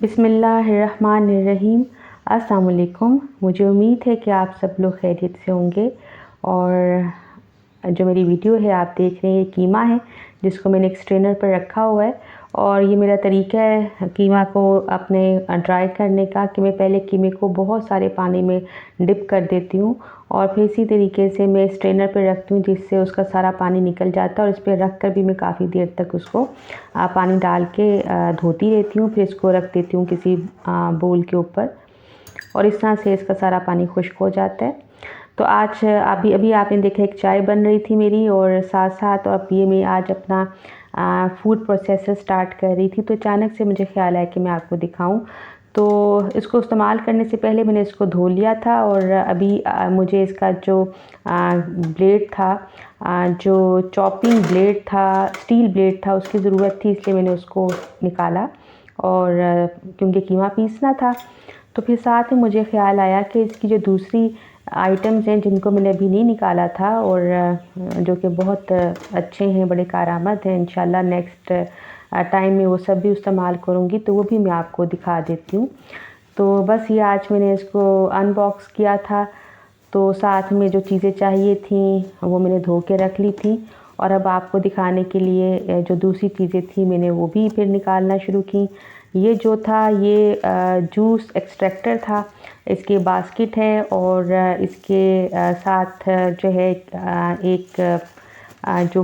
बिस्मिल्लाहिर्रहमानिर्रहीम। अस्सलाम वालेकुम। मुझे उम्मीद है कि आप सब लोग खैरियत से होंगे। और जो मेरी वीडियो है आप देख रहे हैं, ये कीमा है जिसको मैंने एक स्ट्रेनर पर रखा हुआ है। और ये मेरा तरीका है कीमा को अपने ड्राई करने का कि मैं पहले कीमे को बहुत सारे पानी में डिप कर देती हूँ और फिर इसी तरीके से मैं स्ट्रेनर पर रखती हूँ जिससे उसका सारा पानी निकल जाता है। और इस पर रख कर भी मैं काफ़ी देर तक उसको पानी डाल के धोती रहती हूँ। फिर इसको रख देती हूँ किसी बोल के ऊपर और इस तरह से इसका सारा पानी खुश्क हो जाता है। तो आज अभी आपने देखा एक चाय बन रही थी मेरी और साथ साथ अब ये मैं आज अपना फूड प्रोसेसर स्टार्ट कर रही थी। तो अचानक से मुझे ख्याल आया कि मैं आपको दिखाऊं। तो इसको इस्तेमाल करने से पहले मैंने इसको धो लिया था और अभी मुझे इसका जो ब्लेड था, जो चॉपिंग ब्लेड था, स्टील ब्लेड था, उसकी ज़रूरत थी, इसलिए मैंने उसको निकाला। और क्योंकि कीमा पीसना था तो फिर साथ में मुझे ख्याल आया कि इसकी जो दूसरी आइटम्स हैं जिनको मैंने अभी नहीं निकाला था और जो कि बहुत अच्छे हैं, बड़े कारआमद हैं, इंशाल्लाह नेक्स्ट टाइम में वो सब भी इस्तेमाल करूँगी, तो वो भी मैं आपको दिखा देती हूँ। तो बस ये आज मैंने इसको अनबॉक्स किया था। तो साथ में जो चीज़ें चाहिए थी वो मैंने धो के रख ली थी और अब आपको दिखाने के लिए जो दूसरी चीज़ें थी मैंने वो भी फिर निकालना शुरू की। ये जो था ये जूस एक्सट्रैक्टर था, इसकी बास्केट है और इसके साथ जो है एक जो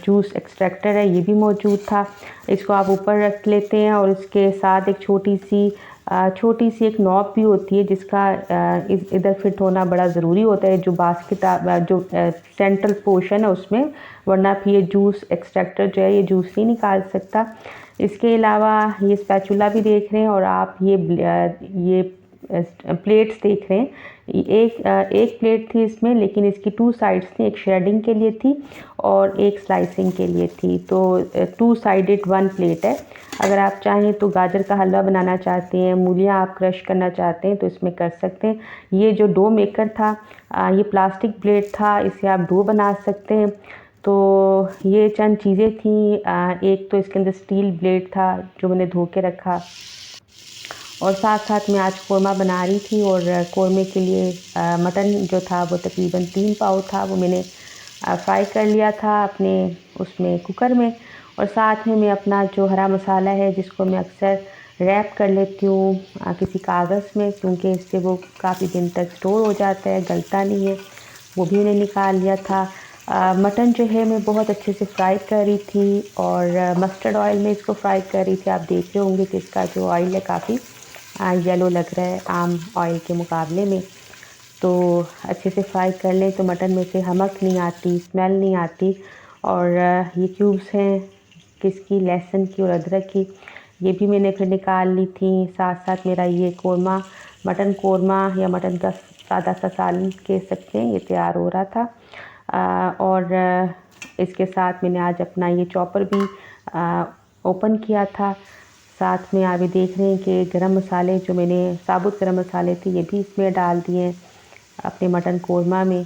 जूस एक्सट्रैक्टर है ये भी मौजूद था। इसको आप ऊपर रख लेते हैं और इसके साथ एक छोटी सी एक नॉब भी होती है जिसका इधर फिट होना बड़ा ज़रूरी होता है, जो बास्केट जो सेंट्रल पोर्शन है उसमें, वरना फिर ये जूस एक्सट्रैक्टर जो है ये जूस नहीं निकाल सकता। इसके अलावा ये स्पैचुला भी देख रहे हैं और आप ये प्लेट्स देख रहे हैं। एक प्लेट थी इसमें, लेकिन इसकी 2 साइड्स थी, एक श्रेडिंग के लिए थी और एक स्लाइसिंग के लिए थी। तो 2 साइडेड 1 प्लेट है। अगर आप चाहें तो गाजर का हलवा बनाना चाहते हैं, मूलियाँ आप क्रश करना चाहते हैं तो इसमें कर सकते हैं। ये जो डो मेकर था ये प्लास्टिक प्लेट था, इससे आप डो बना सकते हैं। तो ये चंद चीज़ें थी। एक तो इसके अंदर स्टील ब्लेड था जो मैंने धो के रखा और साथ साथ मैं आज कोरमा बना रही थी और कोरमे के लिए मटन जो था वो तकरीबन 3 पाव था, वो मैंने फ्राई कर लिया था अपने उसमें कुकर में। और साथ में मैं अपना जो हरा मसाला है जिसको मैं अक्सर रैप कर लेती हूँ किसी कागज़ में, क्योंकि इससे वो काफ़ी दिन तक स्टोर हो जाता है, गलता नहीं है, वो भी मैंने निकाल लिया था। मटन जो है मैं बहुत अच्छे से फ्राई कर रही थी और मस्टर्ड ऑयल में इसको फ्राई कर रही थी। आप देख रहे होंगे कि इसका जो ऑयल है काफ़ी येलो लग रहा है आम ऑयल के मुकाबले में। तो अच्छे से फ्राई कर लें तो मटन में से हमक नहीं आती, स्मेल नहीं आती। और ये क्यूब्स हैं किसकी, लहसुन की और अदरक की, ये भी मैंने फिर निकाल ली थी। साथ साथ मेरा ये कोरमा, मटन कोरमा या मटन का सादा सा सालन कह सकते हैं, ये तैयार हो रहा था। और इसके साथ मैंने आज अपना ये चॉपर भी ओपन किया था। साथ में आप भी देख रहे हैं कि गरम मसाले जो मैंने साबुत गरम मसाले थे ये भी इसमें डाल दिए अपने मटन कोरमा में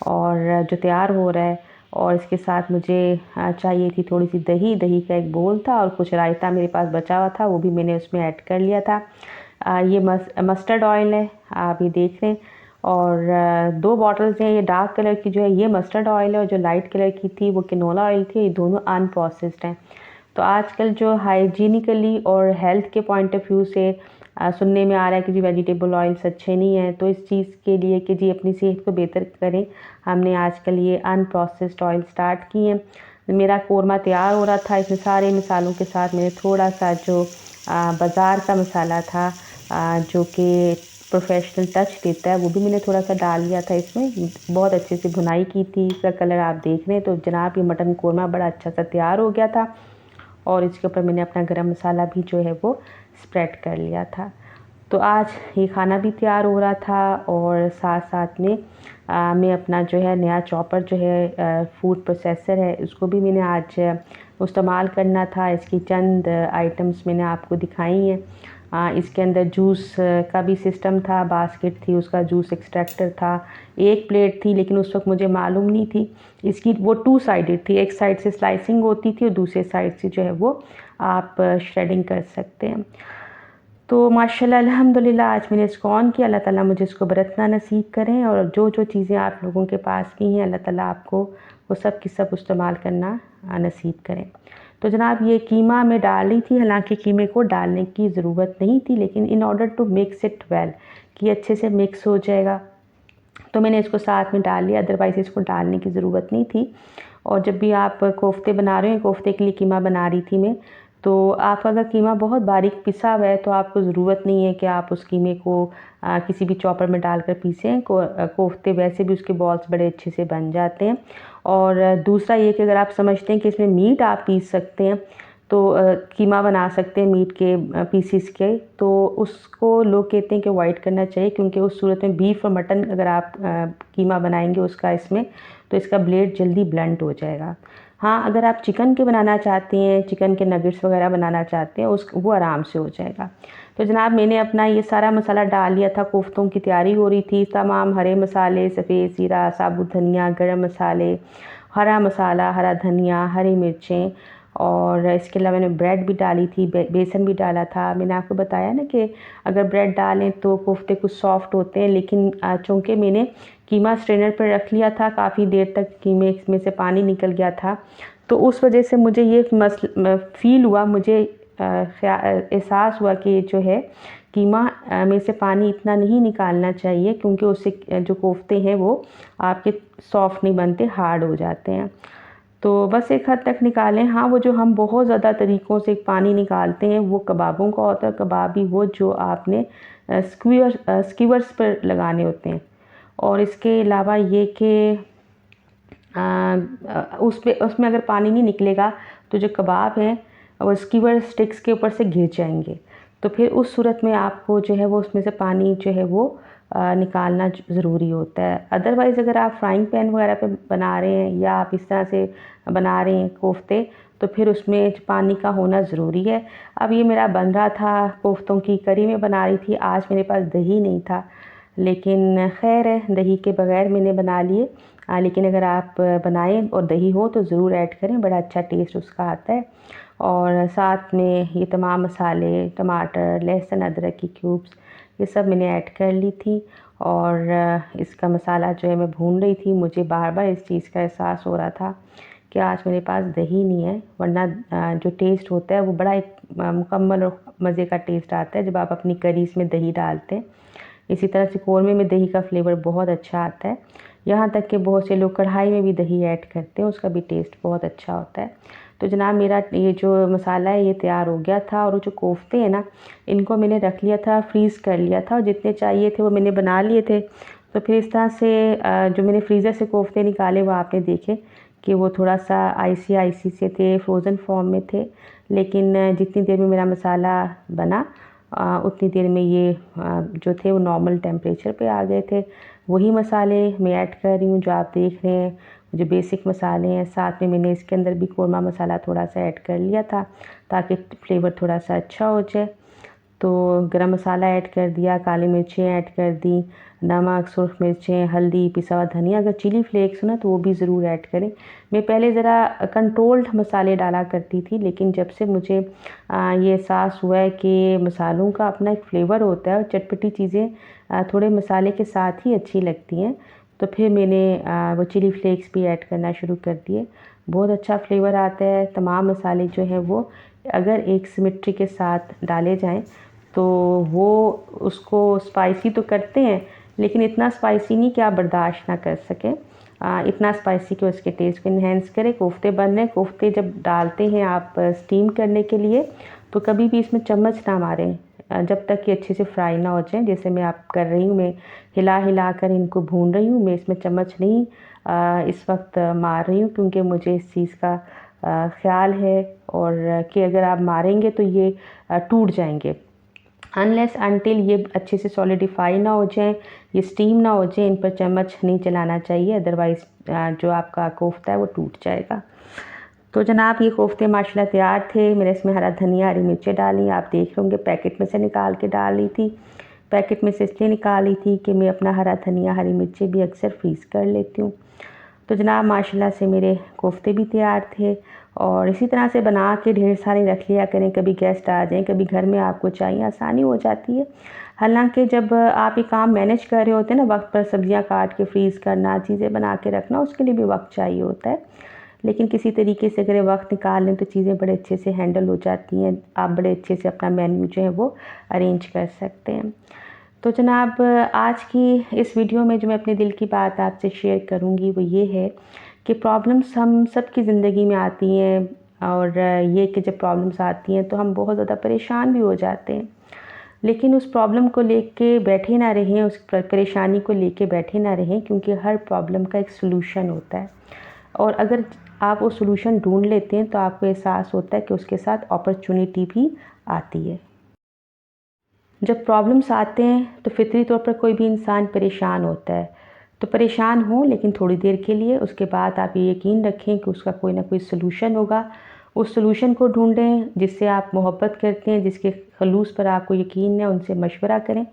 और जो तैयार हो रहा है। और इसके साथ मुझे चाहिए थी थोड़ी सी दही का एक बोल था और कुछ रायता मेरे पास बचा हुआ था, वो भी मैंने उसमें ऐड कर लिया था। ये मस्टर्ड ऑयल है, आप ये देख रहे हैं। और 2 बॉटल्स हैं, ये डार्क कलर की जो है ये मस्टर्ड ऑयल है और जो लाइट कलर की थी वो कैनोला ऑयल थी। ये दोनों अनप्रोसेस्ड हैं। तो आजकल जो हाइजीनिकली और हेल्थ के पॉइंट ऑफ व्यू से सुनने में आ रहा है कि जी वेजिटेबल ऑयल्स अच्छे नहीं हैं, तो इस चीज़ के लिए कि जी अपनी सेहत को बेहतर करें, हमने आजकल ये अनप्रोसेस्ड ऑयल स्टार्ट किए हैं। मेरा कोरमा तैयार हो रहा था, इसमें सारे मसालों के साथ मैंने थोड़ा सा जो बाज़ार का मसाला था जो कि प्रोफेशनल टच देता है वो भी मैंने थोड़ा सा डाल लिया था इसमें। बहुत अच्छे से भुनाई की थी, इसका कलर आप देख रहे हैं। तो जनाब ये मटन कोरमा बड़ा अच्छा सा तैयार हो गया था और इसके ऊपर मैंने अपना गरम मसाला भी जो है वो स्प्रेड कर लिया था। तो आज ये खाना भी तैयार हो रहा था और साथ साथ में मैं अपना जो है नया चॉपर जो है फूड प्रोसेसर है उसको भी मैंने आज इस्तेमाल करना था। इसकी चंद आइटम्स मैंने आपको दिखाई हैं। इसके अंदर जूस का भी सिस्टम था, बास्केट थी, उसका जूस एक्सट्रैक्टर था, एक प्लेट थी, लेकिन उस वक्त मुझे मालूम नहीं थी इसकी, वो 2 साइडेड थी, एक साइड से स्लाइसिंग होती थी और दूसरे साइड से जो है वो आप श्रेडिंग कर सकते हैं। तो माशाल्लाह अल्हम्दुलिल्लाह आज मैंने इसको ऑन किया। अल्लाह ताला मुझे इसको बरतना नसीब करें और जो जो चीज़ें आप लोगों के पास की हैं अल्लाह ताला आपको वो सब की सब इस्तेमाल करना नसीब करें। तो जनाब ये कीमा मैं डाल रही थी, हालांकि कीमे को डालने की ज़रूरत नहीं थी, लेकिन in order to mix it well कि अच्छे से मिक्स हो जाएगा तो मैंने इसको साथ में डाल लिया, अदरवाइज़ इसको डालने की ज़रूरत नहीं थी। और जब भी आप कोफ्ते बना रहे हैं, कोफ्ते के लिए कीमा बना रही थी मैं, तो आपका अगर कीमा बहुत बारीक पिसा हुआ है तो आपको ज़रूरत नहीं है कि आप उस कीमे को किसी भी चॉपर में डालकर पीसें। कोफ्ते वैसे भी उसके बॉल्स बड़े अच्छे से बन जाते हैं। और दूसरा ये कि अगर आप समझते हैं कि इसमें मीट आप पीस सकते हैं तो कीमा बना सकते हैं मीट के पीसीस के, तो उसको लोग कहते हैं कि अवॉइड करना चाहिए, क्योंकि उस सूरत में बीफ और मटन अगर आप कीमा बनाएंगे उसका इसमें, तो इसका ब्लेड जल्दी ब्लंट हो जाएगा। हाँ, अगर आप चिकन के बनाना चाहते हैं, चिकन के नगेट्स वगैरह बनाना चाहते हैं, वो आराम से हो जाएगा। तो जनाब मैंने अपना ये सारा मसाला डाल लिया था, कोफ्तों की तैयारी हो रही थी। तमाम हरे मसाले, सफ़ेद ज़ीरा, साबुत धनिया, गरम मसाले, हरा मसाला, हरा धनिया, हरी मिर्चें, और इसके अलावा मैंने ब्रेड भी डाली थी, बेसन भी डाला था। मैंने आपको बताया ना कि अगर ब्रेड डालें तो कोफ्ते कुछ सॉफ्ट होते हैं, लेकिन चूँकि मैंने कीमा स्ट्रेनर पर रख लिया था, काफ़ी देर तक कीमे में से पानी निकल गया था, तो उस वजह से मुझे ये फ़ील हुआ, मुझे एहसास हुआ कि जो है कीमा में से पानी इतना नहीं निकालना चाहिए, क्योंकि उससे जो कोफ्ते हैं वो आपके सॉफ्ट नहीं बनते, हार्ड हो जाते हैं। तो बस एक हद तक निकालें। हाँ, वो जो हम बहुत ज़्यादा तरीक़ों से पानी निकालते हैं वो कबाबों का होता है। कबाबी वो जो आपने स्कीवर्स पर लगाने होते हैं। और इसके अलावा ये कि उसमें अगर पानी नहीं निकलेगा तो जो कबाब हैं वो स्कीवर स्टिक्स के ऊपर से गिर जाएंगे। तो फिर उस सूरत में आपको जो है वो उसमें से पानी जो है वो निकालना ज़रूरी होता है। अदरवाइज़ अगर आप फ्राइंग पैन वगैरह पे बना रहे हैं या आप इस तरह से बना रहे हैं कोफ्ते, तो फिर उसमें पानी का होना ज़रूरी है। अब ये मेरा बन रहा था, कोफ्तों की करी में बना रही थी। आज मेरे पास दही नहीं था, लेकिन खैर है, दही के बग़ैर मैंने बना लिए। लेकिन अगर आप बनाएं और दही हो तो ज़रूर ऐड करें, बड़ा अच्छा टेस्ट उसका आता है। और साथ में ये तमाम मसाले, टमाटर, लहसुन, अदरक की क्यूब्स, ये सब मैंने ऐड कर ली थी। और इसका मसाला जो है मैं भून रही थी। मुझे बार बार इस चीज़ का एहसास हो रहा था कि आज मेरे पास दही नहीं है, वरना जो टेस्ट होता है वो बड़ा एक मुकम्मल और मज़े का टेस्ट आता है जब आप अपनी करीज़ में दही डालते हैं। इसी तरह से कौरमे में दही का फ्लेवर बहुत अच्छा आता है। यहाँ तक कि बहुत से लोग कढ़ाई में भी दही ऐड करते हैं, उसका भी टेस्ट बहुत अच्छा होता है। तो जनाब मेरा ये जो मसाला है ये तैयार हो गया था। और वो जो कोफ्ते हैं ना, इनको मैंने रख लिया था, फ्रीज़ कर लिया था, और जितने चाहिए थे वो मैंने बना लिए थे। तो फिर इस तरह से जो मैंने फ्रीज़र से कोफ्ते निकाले वो आपने देखे कि वो थोड़ा सा आइसी आइसी से थे, फ्रोज़न फॉर्म में थे। लेकिन जितनी देर में मेरा मसाला बना उतनी देर में ये जो थे वो नॉर्मल टेम्परेचर पे आ गए थे। वही मसाले मैं ऐड कर रही हूँ जो आप देख रहे हैं, जो बेसिक मसाले हैं। साथ में मैंने इसके अंदर भी कोरमा मसाला थोड़ा सा ऐड कर लिया था ताकि फ्लेवर थोड़ा सा अच्छा हो जाए। तो गरम मसाला ऐड कर दिया, काली मिर्चें ऐड कर दी, नमक, सुर्ख मिर्चें, हल्दी, पिसा हुआ धनिया। अगर चिली फ्लेक्स हो ना तो वो भी ज़रूर ऐड करें। मैं पहले ज़रा कंट्रोल्ड मसाले डाला करती थी, लेकिन जब से मुझे ये एहसास हुआ है कि मसालों का अपना एक फ्लेवर होता है और चटपटी चीज़ें थोड़े मसाले के साथ ही अच्छी लगती हैं, तो फिर मैंने वो चिली फ्लेक्स भी ऐड करना शुरू कर दिए। बहुत अच्छा फ्लेवर आता है। तमाम मसाले जो हैं वो अगर एक सिमेट्री के साथ डाले जाएं तो वो उसको स्पाइसी तो करते हैं, लेकिन इतना स्पाइसी नहीं कि आप बर्दाश्त ना कर सकें। इतना स्पाइसी कि उसके टेस्ट को इन्हेंस करे। कोफ्ते बन रहे हैं, कोफ्ते जब डालते हैं आप स्टीम करने के लिए तो कभी भी इसमें चम्मच ना मारें जब तक कि अच्छे से फ्राई ना हो जाए। जैसे मैं आप कर रही हूँ, मैं हिला हिला कर इनको भून रही हूँ। मैं इसमें चम्मच नहीं इस वक्त मार रही हूँ, क्योंकि मुझे इस चीज़ का ख़्याल है और कि अगर आप मारेंगे तो ये टूट जाएंगे। अनलेस अनटिल ये अच्छे से सॉलिडिफाई ना हो जाए, ये स्टीम ना हो जाए, इन पर चम्मच नहीं चलाना चाहिए, अदरवाइज़ जो आपका कोफ्ता है वो टूट जाएगा। तो जनाब ये कोफ्ते माशाल्लाह तैयार थे। मैंने इसमें हरा धनिया, हरी मिर्चें डाली। आप देख रहे होंगे पैकेट में से निकाल के डाल रही थी। पैकेट में से इसलिए निकाल रही थी कि मैं अपना हरा धनिया, हरी मिर्चें भी अक्सर फ्रीज़ कर लेती हूँ। तो जनाब माशाल्लाह से मेरे कोफ्ते भी तैयार थे और इसी तरह से बना के ढेर सारे रख लिया करें, कभी गेस्ट आ जाएँ, कभी घर में आपको चाहिए, आसानी हो जाती है। हालाँकि जब आप ये काम मैनेज कर रहे होते हैं ना, वक्त पर सब्जियां काट के फ्रीज़ करना, चीज़ें बना के रखना, उसके लिए भी वक्त चाहिए होता है। लेकिन किसी तरीके से अगर वक्त निकाल लें तो चीज़ें बड़े अच्छे से हैंडल हो जाती हैं, आप बड़े अच्छे से अपना मेन्यू जो है वो अरेंज कर सकते हैं। तो जनाब, आज की इस वीडियो में जो मैं अपने दिल की बात आपसे शेयर करूँगी वो ये है कि प्रॉब्लम्स हम सब की ज़िंदगी में आती हैं, और ये कि जब प्रॉब्लम्स आती हैं तो हम बहुत ज़्यादा परेशान भी हो जाते हैं। लेकिन उस प्रॉब्लम को लेके बैठे ना रहें, उस परेशानी को लेके बैठे ना रहें, क्योंकि हर प्रॉब्लम का एक सॉल्यूशन होता है। और अगर आप वो सॉल्यूशन ढूंढ लेते हैं तो आपको एहसास होता है कि उसके साथ अपॉर्चुनिटी भी आती है। जब प्रॉब्लम्स आते हैं तो फितरी तौर पर कोई भी इंसान परेशान होता है, तो परेशान हो लेकिन थोड़ी देर के लिए, उसके बाद आप ये यकीन रखें कि उसका कोई ना कोई सॉल्यूशन होगा। उस सॉल्यूशन को ढूंढें जिससे आप मोहब्बत करते हैं, जिसके खलूस पर आपको यकीन है, उनसे मशवरा करें।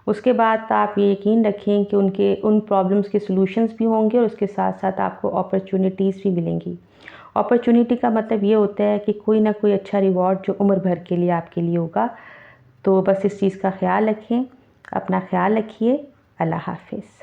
उसके बाद आप ये यकीन रखें कि उन प्रॉब्लम्स के सॉल्यूशंस भी होंगे और उसके साथ साथ आपको अपॉर्चुनिटीज़ भी मिलेंगी। अपॉर्चुनिटी का मतलब ये होता है कि कोई ना कोई अच्छा रिवॉर्ड जो उम्र भर के लिए आपके लिए होगा। तो बस इस चीज़ का ख़्याल रखें, अपना ख़्याल रखिए। अल्लाह हाफ़िज़।